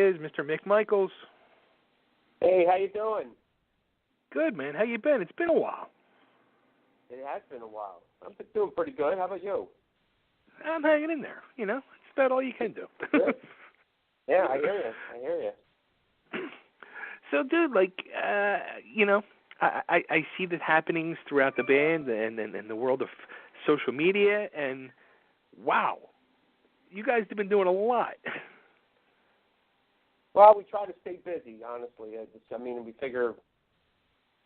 is, Mr. Mick Michaels. Hey, how you doing? Good, man. How you been? It's been a while. It has been a while. I'm doing pretty good. How about you? I'm hanging in there. You know, it's about all you can do. Good. Yeah, I hear you. So, dude, like, you know, I see the happenings throughout the band and the world of social media, and wow, you guys have been doing a lot. Well, we try to stay busy, honestly. We figure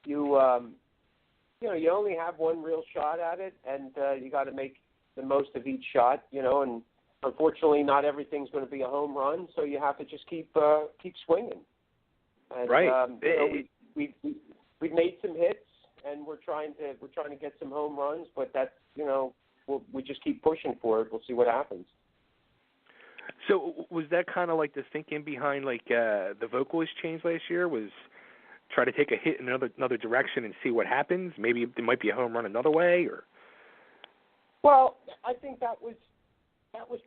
you only have one real shot at it, and you got to make the most of each shot, you know. And unfortunately, not everything's going to be a home run, so you have to just keep swinging. And, right. We've made some hits, and we're trying to get some home runs, but that's, you know, we just keep pushing for it. We'll see what happens. So was that kind of like the thinking behind like the vocalist change last year? Was try to take a hit in another direction and see what happens? Maybe it might be a home run another way, or. Well, I think that was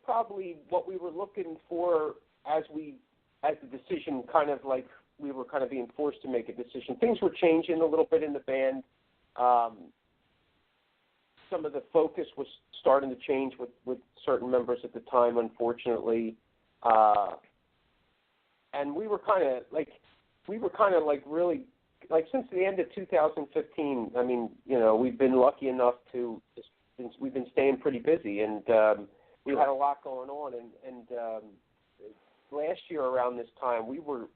probably what we were looking for as the decision kind of like we were kind of being forced to make a decision. Things were changing a little bit in the band. Some of the focus was starting to change with certain members at the time, unfortunately. And we were kind of really, like, since the end of 2015, I mean, you know, we've been lucky enough we've been staying pretty busy, and we had a lot going on. And last year around this time, we were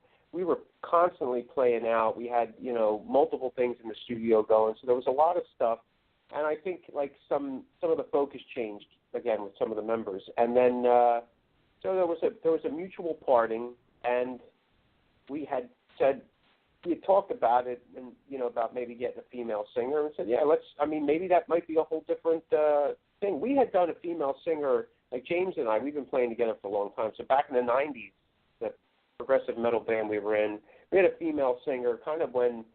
constantly playing out. We had, you know, multiple things in the studio going, so there was a lot of stuff. And I think like some of the focus changed again with some of the members, and then so there was a mutual parting, and we had talked about it, and you know, about maybe getting a female singer, and said, yeah, maybe that might be a whole different thing. We had done a female singer, like James and I, we've been playing together for a long time. So back in the '90s, the progressive metal band we were in, we had a female singer, kind of when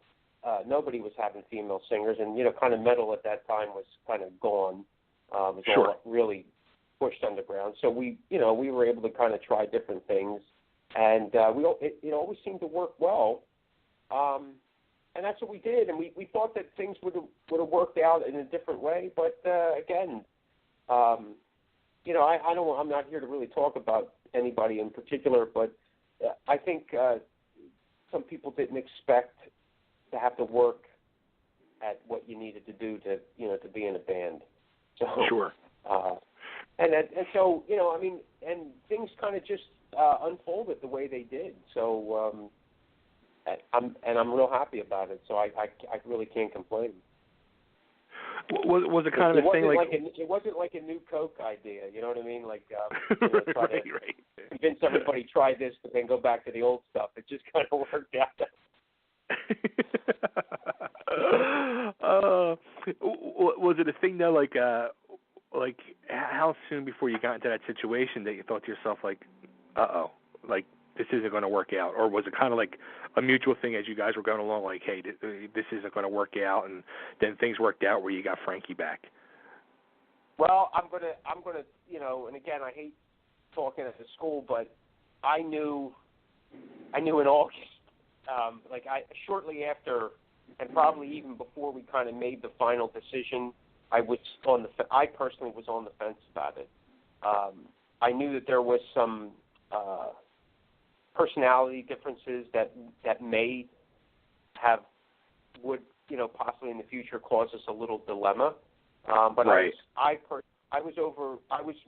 nobody was having female singers, and, you know, kind of metal at that time was kind of gone. It was all really pushed underground. So we were able to kind of try different things, and it always seemed to work well. And that's what we did, and we thought that things would have worked out in a different way. But again, you know, I'm not here to really talk about anybody in particular, but I think some people didn't expect to have to work at what you needed to do to be in a band. So sure. And so, you know, I mean, and things kind of just unfolded the way they did. So I'm real happy about it. So I really can't complain. Was it kind of a thing like it wasn't like a new Coke idea, you know what I mean? Like try to convince everybody try this, but then go back to the old stuff. It just kind of worked out. Was it a thing though, like how soon before you got into that situation that you thought to yourself, like, like this isn't going to work out, or was it kind of like a mutual thing as you guys were going along, like, hey, this isn't going to work out, and then things worked out where you got Frankie back? Well, I'm gonna, you know, and again, I hate talking at the school, but I knew in August. Shortly after, and probably even before we kind of made the final decision, I personally was on the fence about it. I knew that there was some personality differences that would, you know, possibly in the future cause us a little dilemma. But right. I was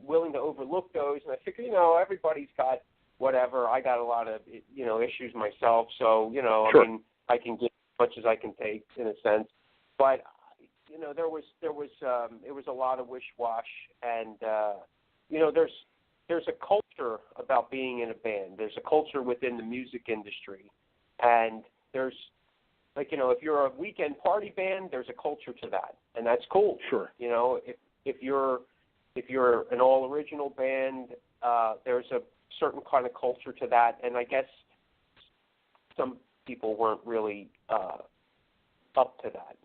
willing to overlook those, and I figured, you know, everybody's got whatever. I got a lot of, you know, issues myself, so, you know, sure. I mean, I can get as much as I can take in a sense. But, you know, it was a lot of wish-wash, and, you know, there's a culture about being in a band. There's a culture within the music industry, and there's, like, you know, if you're a weekend party band, there's a culture to that, and that's cool. Sure. You know, if you're an all-original band, there's a certain kind of culture to that, and I guess some people weren't really up to that,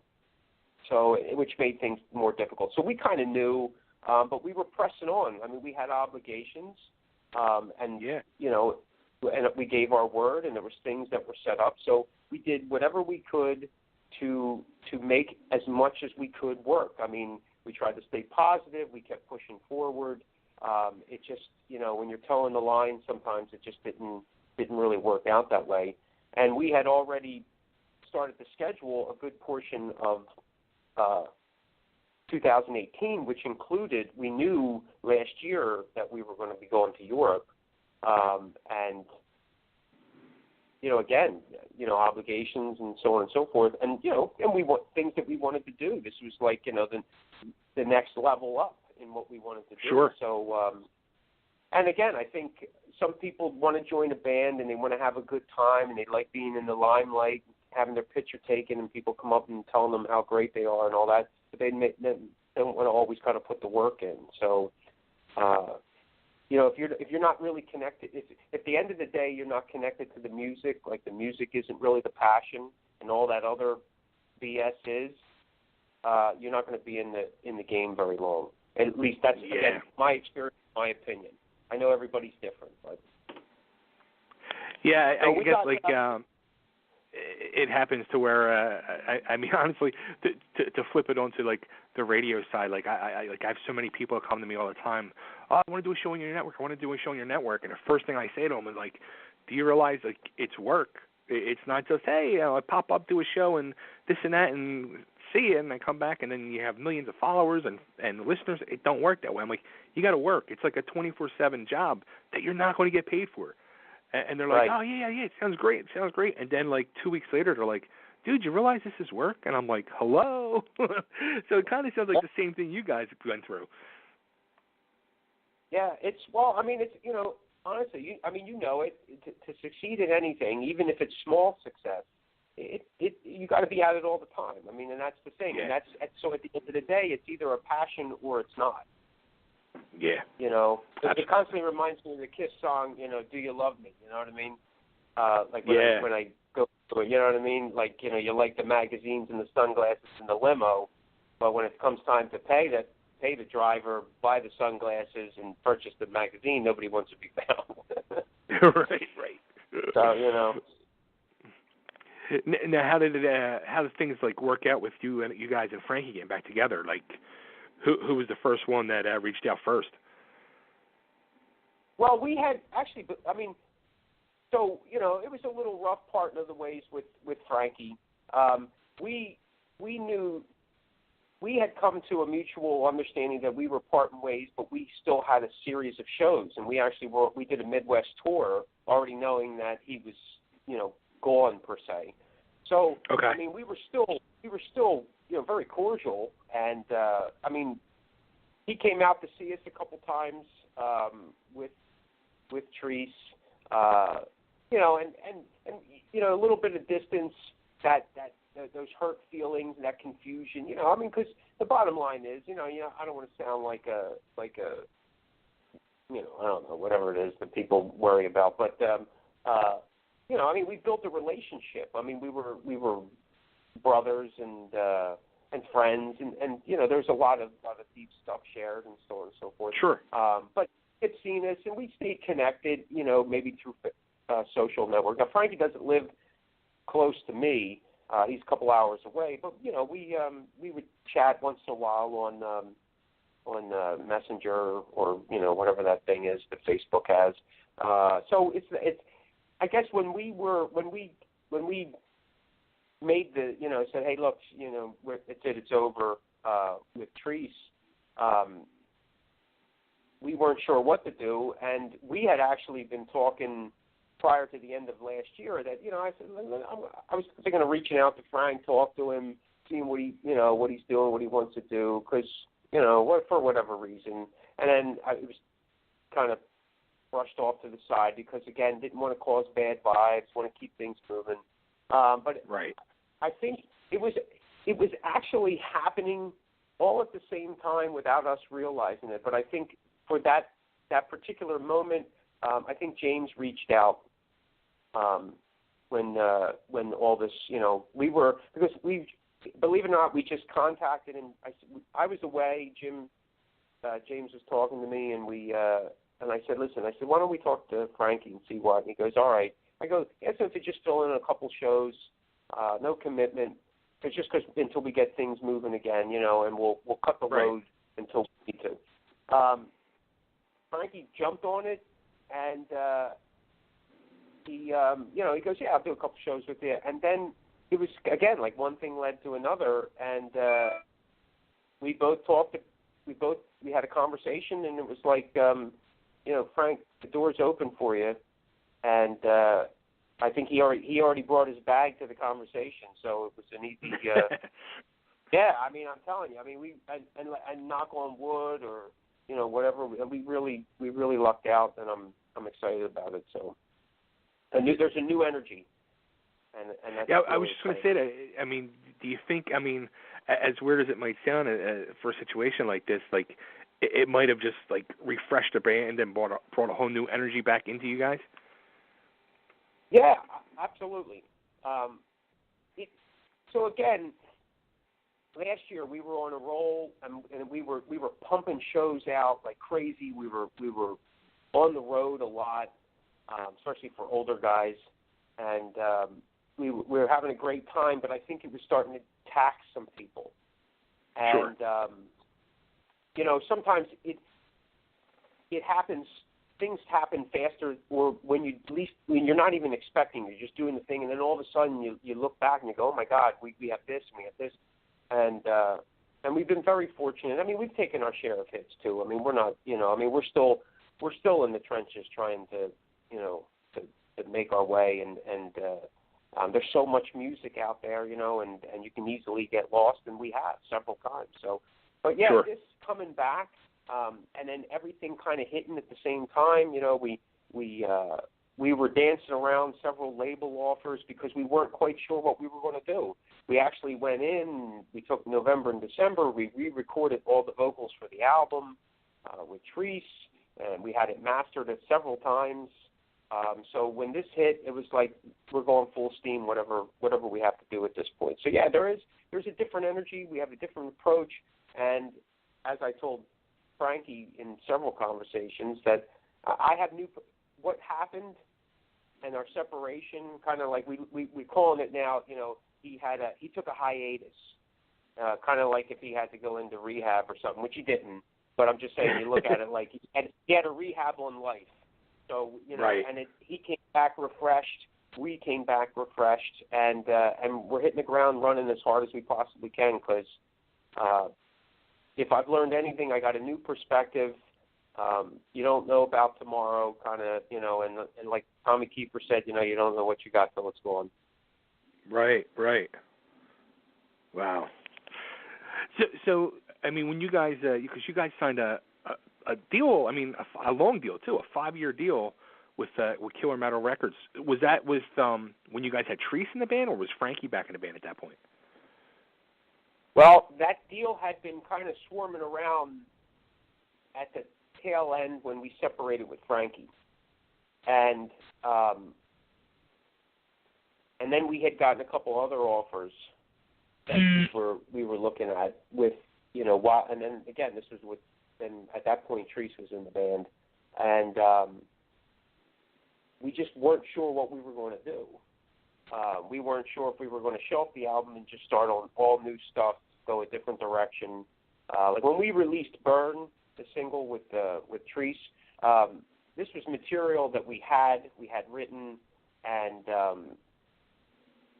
so which made things more difficult. So we kind of knew, but we were pressing on. I mean, we had obligations, and yeah. You know, and we gave our word, and there was things that were set up. So we did whatever we could to make as much as we could work. I mean, we tried to stay positive. We kept pushing forward. It just, when you're towing the line, sometimes it just didn't really work out that way. And we had already started to schedule a good portion of 2018, which included, we knew last year that we were going to be going to Europe. And, again, obligations and so on and so forth. And, and we want things that we wanted to do. This was like, the next level up in what we wanted to do. Sure. So, and again, I think some people want to join a band and they want to have a good time and they like being in the limelight, having their picture taken, and people come up and telling them how great they are and all that. But they don't want to always kind of put the work in. So, if you're not really connected, if at the end of the day you're not connected to the music, like the music isn't really the passion and all that other BS is, you're not going to be in the game very long. At least that's again my experience, my opinion. I know everybody's different, but yeah, I guess it happens to where I mean honestly to flip it onto like the radio side, like I have so many people come to me all the time. Oh, I want to do a show on your network. I want to do a show on your network, and the first thing I say to them is like, do you realize like it's work? It's not just hey, I pop up, do a show, and this and that, and see it, and I come back, and then you have millions of followers and listeners. It don't work that way. I'm like, you got to work. It's like a 24/7 job that you're not going to get paid for. And they're like, right. Oh, yeah, it sounds great. And then, like, 2 weeks later, they're like, dude, you realize this is work? And I'm like, hello? So it kind of sounds like the same thing you guys went through. Yeah, it's honestly, to succeed at anything, even if it's small success, you got to be at it all the time. I mean, and that's the thing. Yeah. And so at the end of the day, it's either a passion or it's not. Yeah. It constantly reminds me of the Kiss song, Do You Love Me? You know what I mean? Like when I go to it, you know what I mean? Like, you like the magazines and the sunglasses and the limo, but when it comes time to pay the driver, buy the sunglasses and purchase the magazine, nobody wants to be found. Right. So, Now, how did things like work out with you and you guys and Frankie getting back together? Like, who was the first one that reached out first? Well, we had actually, so it was a little rough part of the ways with Frankie. We knew we had come to a mutual understanding that we were parting ways, but we still had a series of shows, and we did a Midwest tour, already knowing that he was gone per se. So okay. I mean, we were still very cordial, and he came out to see us a couple times with Treese, and a little bit of distance, that those hurt feelings, that confusion, because the bottom line is, I don't want to sound like a I don't know, whatever it is that people worry about, but we built a relationship. I mean, we were brothers and friends, and there's a lot of deep stuff shared and so on and so forth. Sure. But it's seen us, and we stayed connected, maybe through social network. Now, Frankie doesn't live close to me. He's a couple hours away, but we would chat once in a while on Messenger or whatever that thing is that Facebook has. So it's I guess when we made the said, hey, look, it's over with Treese. We weren't sure what to do, and we had actually been talking prior to the end of last year that I said I was thinking of reaching out to Frank, talk to him, seeing what he's doing, what he wants to do, because for whatever reason, and then it was kind of brushed off to the side because again didn't want to cause bad vibes, want to keep things moving. But right. I think it was actually happening all at the same time without us realizing it. But I think for that particular moment, I think James reached out when all this, because we, believe it or not, we just contacted him. I was away. James was talking to me, and we and I said, listen, why don't we talk to Frankie and see what? And he goes, all right. I go, ask him to just fill in a couple shows, no commitment. It's just until we get things moving again, you know, and we'll cut the load until we need to. Frankie jumped on it, and he goes, yeah, I'll do a couple shows with you. And then it was, again, like one thing led to another, and we both talked. We had a conversation, and it was like, Frank, the door's open for you. And I think he already brought his bag to the conversation, so it was an easy. Yeah, I mean, I'm telling you, I mean, and knock on wood or whatever. We really lucked out, and I'm excited about it. So, there's a new energy, and that's yeah. really I was just going to say that. I mean, do you think? I mean, as weird as it might sound for a situation like this, like it might have just like refreshed the band and brought a whole new energy back into you guys. Yeah, absolutely. So again, last year we were on a roll, and we were pumping shows out like crazy. We were on the road a lot, especially for older guys, and we were having a great time. But I think it was starting to tax some people, and sometimes it happens. Things happen faster, or when you're not even expecting. You're just doing the thing, and then all of a sudden you look back and you go, oh my God, we have this and we have this, and we've been very fortunate. I mean, we've taken our share of hits too. I mean, we're not, we're still in the trenches trying to make our way, and there's so much music out there, and you can easily get lost, and we have several times. So, but yeah, this coming back. And then everything kind of hitting at the same time. We were dancing around several label offers because we weren't quite sure what we were going to do. We actually went in. We took November and December. We re-recorded all the vocals for the album with Treese, and we had it mastered at several times. So when this hit, it was like we're going full steam, whatever we have to do at this point. So yeah, there's a different energy. We have a different approach, and as I told Frankie in several conversations, that I have what happened and our separation, kind of like we calling it now. He took a hiatus, kind of like if he had to go into rehab or something, which he didn't. But I'm just saying, you look at it like he had a rehab on life. So and he came back refreshed. We came back refreshed, and we're hitting the ground running as hard as we possibly can because. If I've learned anything, I got a new perspective. You don't know about tomorrow, kind of, and like Tommy Kiefer said, you don't know what you got till it's gone. Right. Wow. So I mean, when you guys, because you guys signed a deal, I mean, a long deal too, a 5-year deal with Killer Metal Records. Was that when you guys had Treese in the band, or was Frankie back in the band at that point? Well, that deal had been kind of swarming around at the tail end when we separated with Frankie, and then we had gotten a couple other offers that we were looking at with and then again this was with, and at that point Treese was in the band, and we just weren't sure what we were going to do. We weren't sure if we were going to shelf the album and just start on all new stuff, go a different direction. Like when we released Burn, the single with Treese, this was material that we had written, and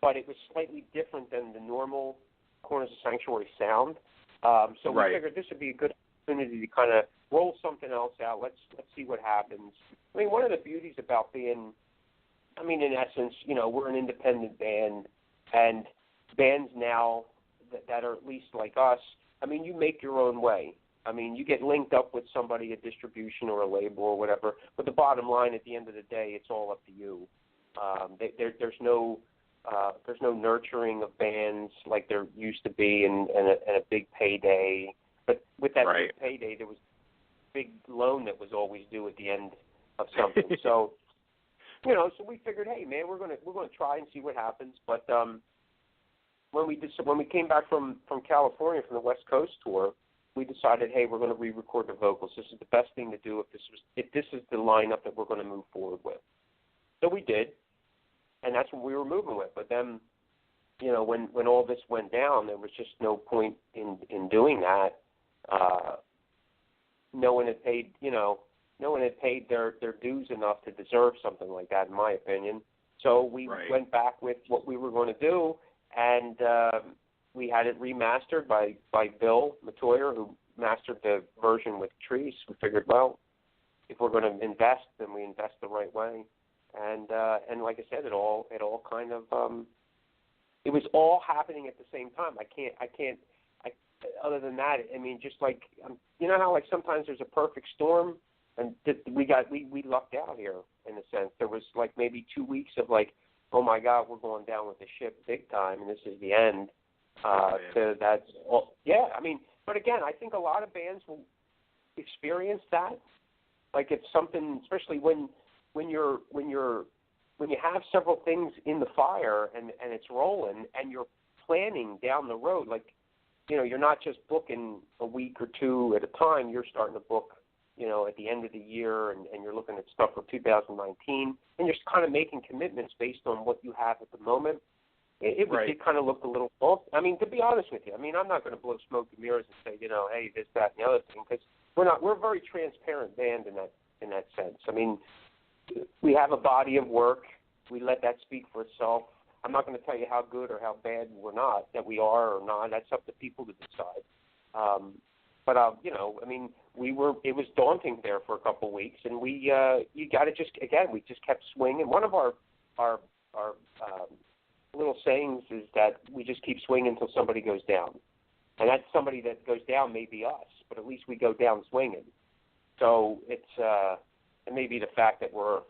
but it was slightly different than the normal Corners of Sanctuary sound. So we figured this would be a good opportunity to kind of roll something else out. Let's see what happens. I mean, one of the beauties about being, I mean, in essence, we're an independent band, and bands now that are at least like us, I mean, you make your own way. I mean, you get linked up with somebody, a distribution or a label or whatever, but the bottom line, at the end of the day, it's all up to you. There's no nurturing of bands like there used to be, and a big payday. But with that big payday, there was a big loan that was always due at the end of something. So, so we figured, hey man, we're gonna try and see what happens. But when we came back from California from the West Coast tour, we decided, hey, we're going to re-record the vocals. This is the best thing to do if this is the lineup that we're going to move forward with. So we did, and that's what we were moving with. But then, you know, when all this went down, there was just no point in doing that. No one had paid, their dues enough to deserve something like that, in my opinion. So we went back with what we were going to do, and we had it remastered by Bill Matoyer, who mastered the version with Trees. We figured, well, if we're going to invest, then we invest the right way. And like I said, it all kind of it was all happening at the same time. I can't. Other than that, I mean, just like you know how like sometimes there's a perfect storm, and we lucked out here in a sense. There was like maybe 2 weeks of like, oh my God, we're going down with the ship big time, and this is the end. To that, yeah. I mean, but again, I think a lot of bands will experience that. Like it's something, especially when you have several things in the fire and it's rolling, and you're planning down the road, like. You know, you're not just booking a week or two at a time. You're starting to book, you know, at the end of the year, and you're looking at stuff for 2019, and you're kind of making commitments based on what you have at the moment. It kind of looked a little false. I mean, to be honest with you, I mean, I'm not going to blow smoke and mirrors and say, you know, hey, this, that, and the other thing, because we're a very transparent band in that sense. I mean, we have a body of work. We let that speak for itself. I'm not going to tell you how good or how bad that we are or not. That's up to people to decide. But you know, I mean, it was daunting there for a couple of weeks, and you got to we just kept swinging. One of our little sayings is that we just keep swinging until somebody goes down, and that somebody that goes down may be us, but at least we go down swinging. So it may be the fact that we're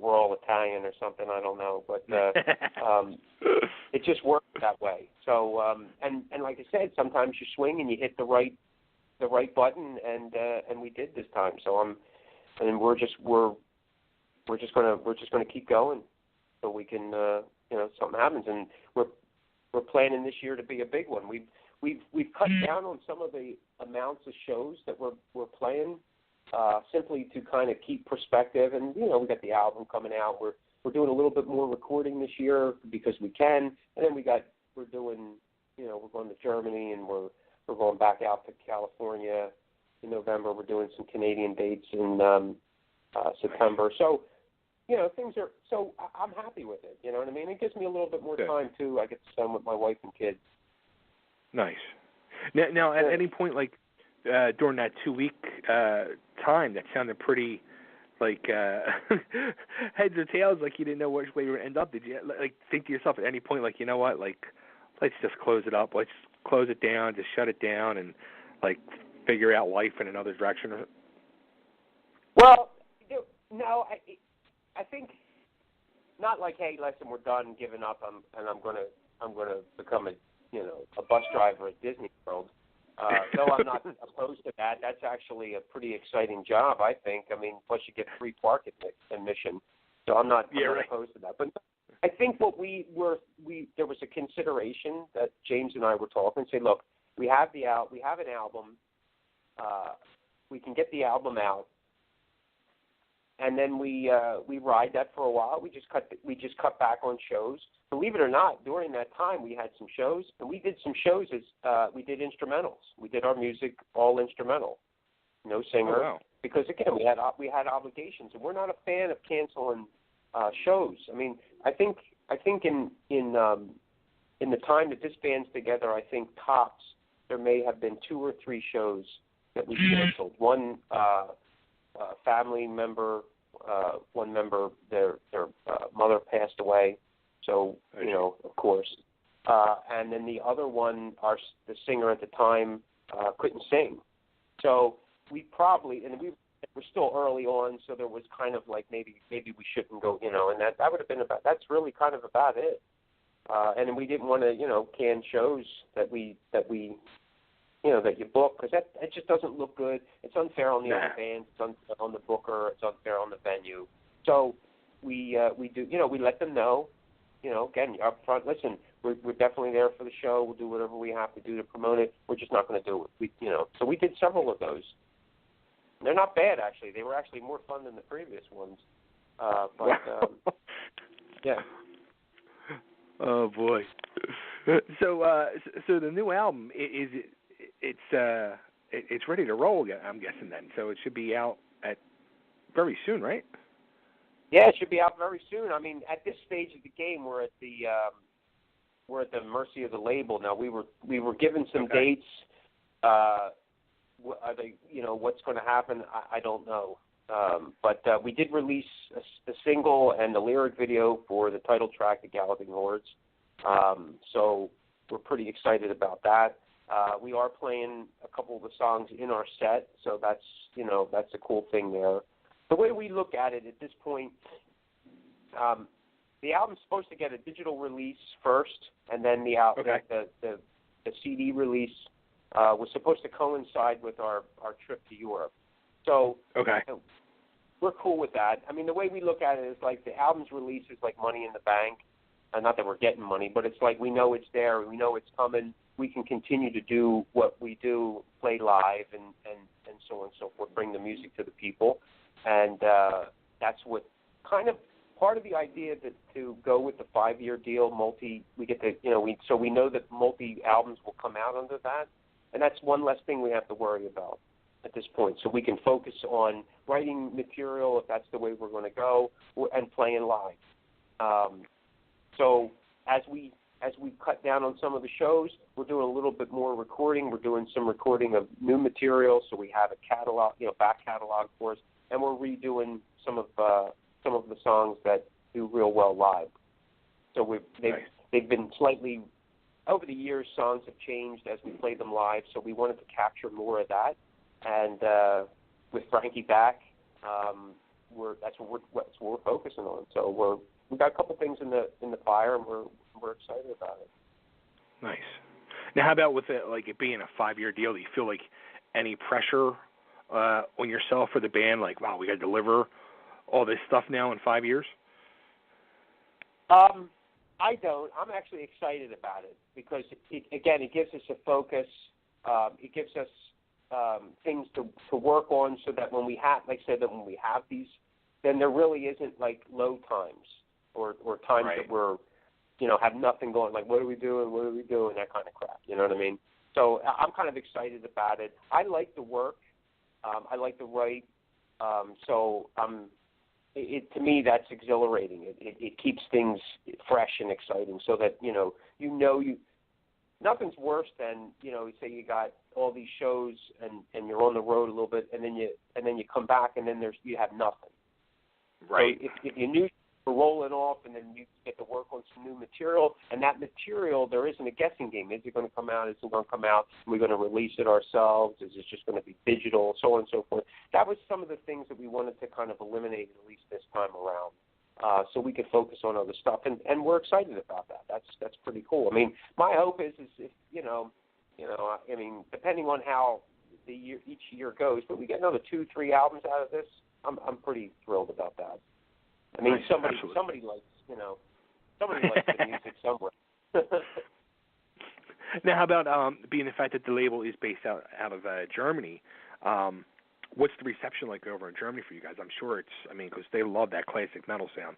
all Italian or something, I don't know, but it just works that way. So and like I said, sometimes you swing and you hit the right button, and we did this time. So we're just gonna keep going so we can something happens, and we're planning this year to be a big one. We've cut down on some of the amounts of shows that we're playing. Simply to kind of keep perspective, and we got the album coming out. We're doing a little bit more recording this year because we can, and then we're doing we're going to Germany, and we're going back out to California in November. We're doing some Canadian dates in September. So things are. So I'm happy with it. You know what I mean? It gives me a little bit more time too. I get to spend with my wife and kids. Nice. Now at any point, like. During that 2-week time, that sounded pretty like heads or tails, like you didn't know which way you were going to end up. Did you like think to yourself at any point, like, you know what, like let's just close it up, let's close it down, just shut it down, and like figure out life in another direction? Well, no, I think not like, hey, listen, we're done, giving up, and I'm gonna become a bus driver at Disney World. Though I'm not opposed to that. That's actually a pretty exciting job, I think. I mean, plus you get free park admission. So I'm not opposed to that. But I think what there was a consideration that James and I were talking. Say, look, we have an album. We can get the album out, and then we ride that for a while. We just cut back on shows. Believe it or not, during that time we had some shows, and we did some shows as we did instrumentals. We did our music all instrumental, no singer, because again we had obligations, and we're not a fan of canceling shows. I mean, I think in the time that this band's together, I think tops there may have been 2 or 3 shows that we canceled. One family member, one member, their mother passed away. So, of course. And then the other one, the singer at the time couldn't sing. So we probably, and we're still early on, so there was kind of like maybe we shouldn't go, and that would have been that's really kind of about it. And then we didn't want to, can shows that you book, because that just doesn't look good. It's unfair on the other bands, it's unfair on the booker, it's unfair on the venue. So we do, we let them know. Again, up front, listen, we're definitely there for the show. We'll do whatever we have to do to promote it. We're just not going to do it. So we did several of those. They're not bad, actually. They were actually more fun than the previous ones. Yeah. Oh boy. So the new album it's ready to roll, I'm guessing then. So it should be out very soon, right? Yeah, it should be out very soon. I mean, at this stage of the game, we're at the mercy of the label. Now we were given some dates. Are they, what's going to happen? I don't know. But we did release a single and the lyric video for the title track, The Galloping Hordes. So we're pretty excited about that. We are playing a couple of the songs in our set, so that's a cool thing there. The way we look at it at this point, the album's supposed to get a digital release first, and then the CD release was supposed to coincide with our trip to Europe. So we're cool with that. I mean, the way we look at it is like the album's release is like money in the bank. Not that we're getting money, but it's like we know it's there. We know it's coming. We can continue to do what we do, play live and so on and so forth, bring the music to the people. And that's what kind of part of the idea to go with the 5-year deal, so we know that multi-albums will come out under that. And that's one less thing we have to worry about at this point. So we can focus on writing material, if that's the way we're going to go, and playing live. So as we cut down on some of the shows, we're doing a little bit more recording. We're doing some recording of new material, so we have a catalog, back catalog for us, and we're redoing some of the songs that do real well live. So they've been slightly over the years. Songs have changed as we play them live, so we wanted to capture more of that. And with Frankie back, that's what we're focusing on. So we've got a couple things in the fire, and we're excited about it. Nice. Now, how about with it being a 5-year deal? Do you feel like any pressure on yourself or the band? Like, wow, we got to deliver all this stuff now in 5 years? I don't. I'm actually excited about it because it gives us a focus. It gives us things to work on, so that when we have, like I said, that when we have these, then there really isn't like low times or times that we're, have nothing going. Like, what are we doing? That kind of crap. You know what I mean? So I'm kind of excited about it. I like the work. I like to write. So to me, that's exhilarating. It keeps things fresh and exciting, so that nothing's worse than say you got all these shows and you're on the road a little bit, and then you come back and then you have nothing. Right. So if you knew you were rolling off, and then you get to work on some new material, and that material, there isn't a guessing game. Is it going to come out? Is it going to come out? Are we going to release it ourselves? Is it just going to be digital? So on and so forth. That was some of the things that we wanted to kind of eliminate, at least this time around, so we could focus on other stuff, and we're excited about that. That's pretty cool. I mean, my hope is if I mean, depending on how each year goes, but we get another 2-3 albums out of this, I'm pretty thrilled about that. I mean, nice. somebody likes the music somewhere. Now, how about being the fact that the label is based out of Germany? What's the reception like over in Germany for you guys? I'm sure because they love that classic metal sound.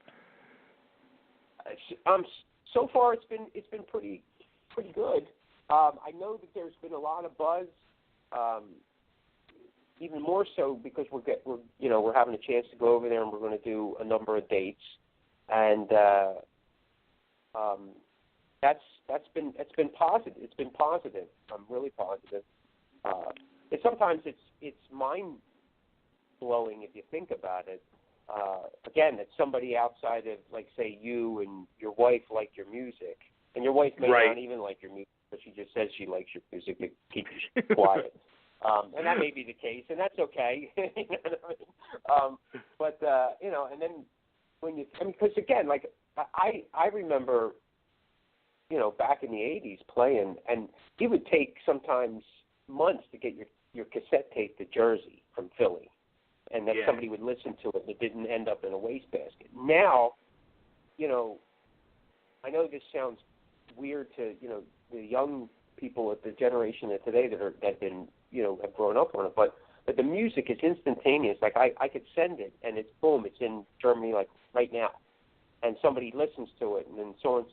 So far it's been pretty good. I know that there's been a lot of buzz. Even more so because we're having a chance to go over there, and we're going to do a number of dates, and that's been positive. It's been positive. I'm really positive. Sometimes it's mind blowing if you think about it. Again, it's somebody outside of, like, say, you and your wife like your music, and your wife may not even like your music, but she just says she likes your music to keep you quiet. And that may be the case, and that's okay. You know what I mean? But and then because again, like I remember, back in the '80s playing, and it would take sometimes months to get your cassette tape to Jersey from Philly, and that somebody would listen to it, and it didn't end up in a wastebasket. Now, I know this sounds weird to the young people at the generation of today that been have grown up on it, but the music is instantaneous. Like I could send it and it's boom, it's in Germany like right now, and somebody listens to it, and then so on,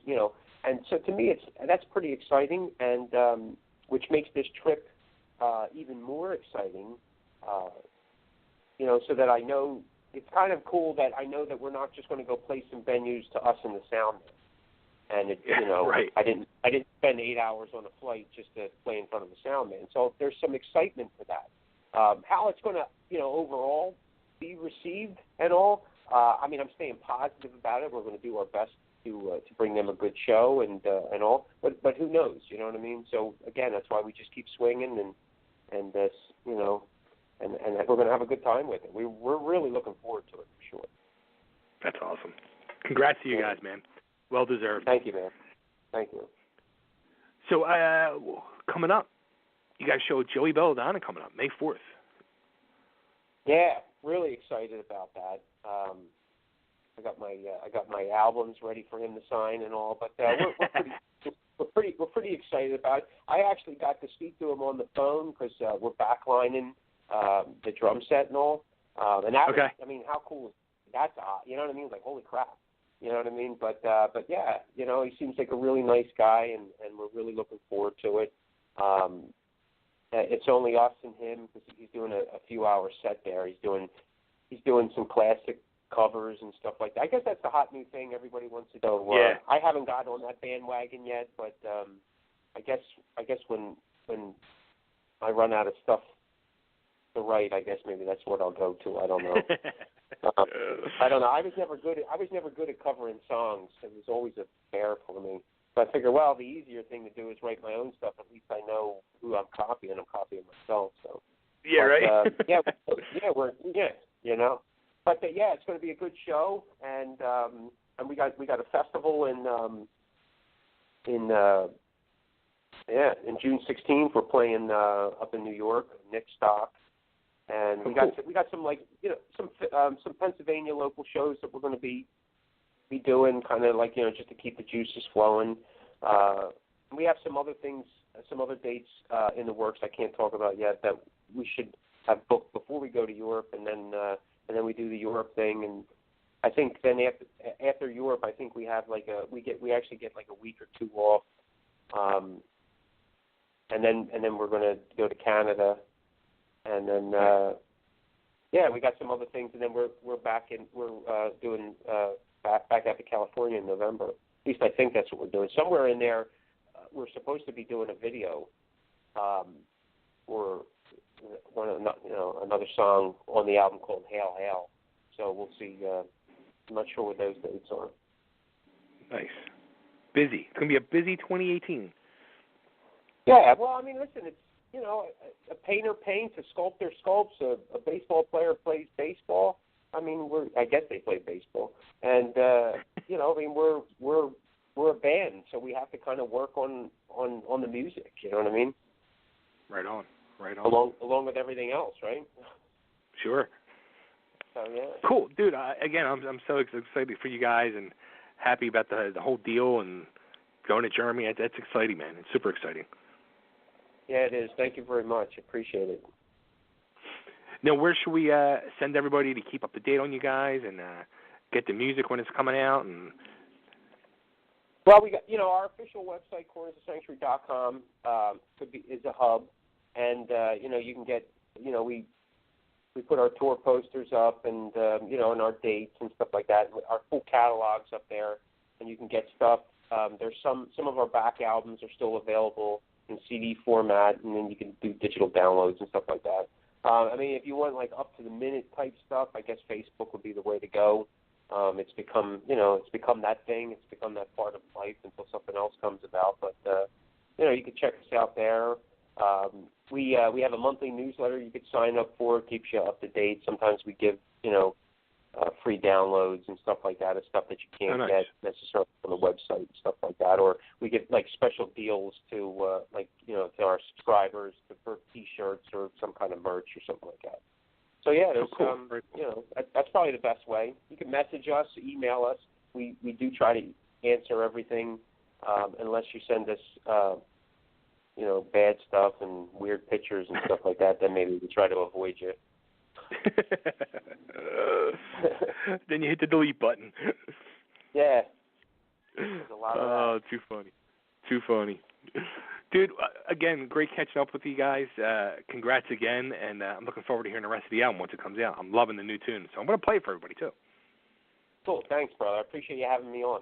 and so to me that's pretty exciting, and which makes this trip even more exciting. So that I know it's kind of cool that I know that we're not just going to go play some venues to us and the sound. And right. I didn't spend 8 hours on a flight just to play in front of the sound man. So there's some excitement for that. How it's going to, overall be received and all. I'm staying positive about it. We're going to do our best to bring them a good show and all. But who knows? You know what I mean? So again, that's why we just keep swinging and we're going to have a good time with it. We're really looking forward to it for sure. That's awesome. Congrats to you guys, man. Well deserved. Thank you, man. Thank you. So coming up, you guys show Joey Belladonna coming up May 4th. Yeah, really excited about that. I got my albums ready for him to sign and all, but we're pretty excited about it. I actually got to speak to him on the phone because we're backlining the drum set and all. And that okay. was, how cool is that? You know what I mean? Like, holy crap. You know what I mean? But yeah, he seems like a really nice guy, and we're really looking forward to it. It's only us and him because he's doing a few hour set there. He's doing some classic covers and stuff like that. I guess that's the hot new thing everybody wants to do. Yeah. I haven't got on that bandwagon yet, but I guess when I run out of stuff to write, I guess maybe that's what I'll go to. I don't know. I don't know. I was never good at covering songs. It was always a bear for me. So I figure, well, the easier thing to do is write my own stuff. At least I know who I'm copying. I'm copying myself. So yeah, right. But yeah, it's going to be a good show, and we got a festival in June 16th. We're playing up in New York, Nick Stock. And we got some some Pennsylvania local shows that we're going to be doing, kind of like just to keep the juices flowing. We have some other things, some other dates in the works I can't talk about yet that we should have booked before we go to Europe, and then we do the Europe thing. And I think then after Europe, I think we have we actually get like a week or two off, and then we're going to go to Canada. And then, we got some other things, and then we're doing back out to California in November. At least I think that's what we're doing. Somewhere in there, we're supposed to be doing a video, or another song on the album called Hail Hail. So we'll see. I'm not sure what those dates are. Nice. Busy. It's gonna be a busy 2018. Yeah. Well, listen, it's. A painter paints, a sculptor sculpts, a baseball player plays baseball. I guess they play baseball, and we're a band, so we have to kind of work on the music. You know what I mean? Right on. Along with everything else, right? Sure. So yeah. Cool, dude. Again, I'm so excited for you guys and happy about the whole deal and going to Germany. That's exciting, man. It's super exciting. Yeah, it is. Thank you very much. Appreciate it. Now, where should we send everybody to keep up to date on you guys and get the music when it's coming out? And well, we got our official website, cornersofsanctuary.com, is a hub, and you can get we put our tour posters up and and our dates and stuff like that. Our full catalog's up there, and you can get stuff. There's some of our back albums are still available in CD format, and then you can do digital downloads and stuff like that. If you want like up to the minute type stuff, I guess Facebook would be the way to go. It's become that thing. It's become that part of life until something else comes about. But you can check us out there. We have a monthly newsletter you could sign up for. It keeps you up to date. Sometimes we give free downloads and stuff like that. It's stuff that you can't get necessarily on the website and stuff like that. Or we get like special deals to to our subscribers for T-shirts or some kind of merch or something like that. So yeah, there's cool. That's probably the best way. You can message us, email us. We do try to answer everything unless you send us, bad stuff and weird pictures and stuff like that. Then maybe we try to avoid you. Then you hit the delete button. Yeah. There's a lot of that. Too funny. Dude, again, great catching up with you guys. Congrats again, and I'm looking forward to hearing the rest of the album once it comes out. I'm loving the new tune, so I'm going to play it for everybody, too. Cool. Thanks, brother. I appreciate you having me on.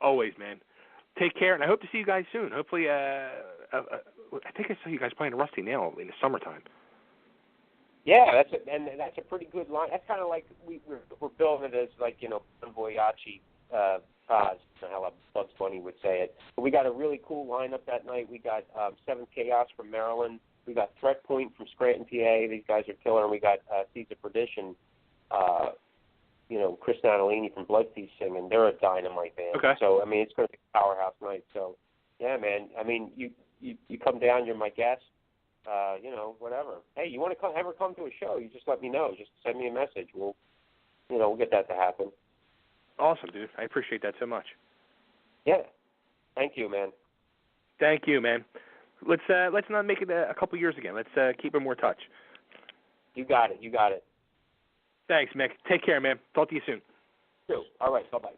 Always, man. Take care, and I hope to see you guys soon. Hopefully, I think I saw you guys playing Rusty Nail in the summertime. Yeah, that's a pretty good line. That's kind of like we're building it as like, Bon Voyage, Paz, how Bugs Bunny would say it. But we got a really cool lineup that night. We got Seventh Chaos from Maryland. We got Threat Point from Scranton, PA. These guys are killer. And we got Seeds of Perdition, Chris Natalini from Blood Feast singing. They're a dynamite band. Okay. So, it's going to be a powerhouse night. So, yeah, man. You come down, you're my guest. Whatever. Hey, you want to ever come to a show, you just let me know. Just send me a message. We'll get that to happen. Awesome, dude. I appreciate that so much. Yeah. Thank you, man. Thank you, man. Let's not make it a couple years again. Let's keep in more touch. You got it. Thanks, Mick. Take care, man. Talk to you soon. All right. Bye-bye.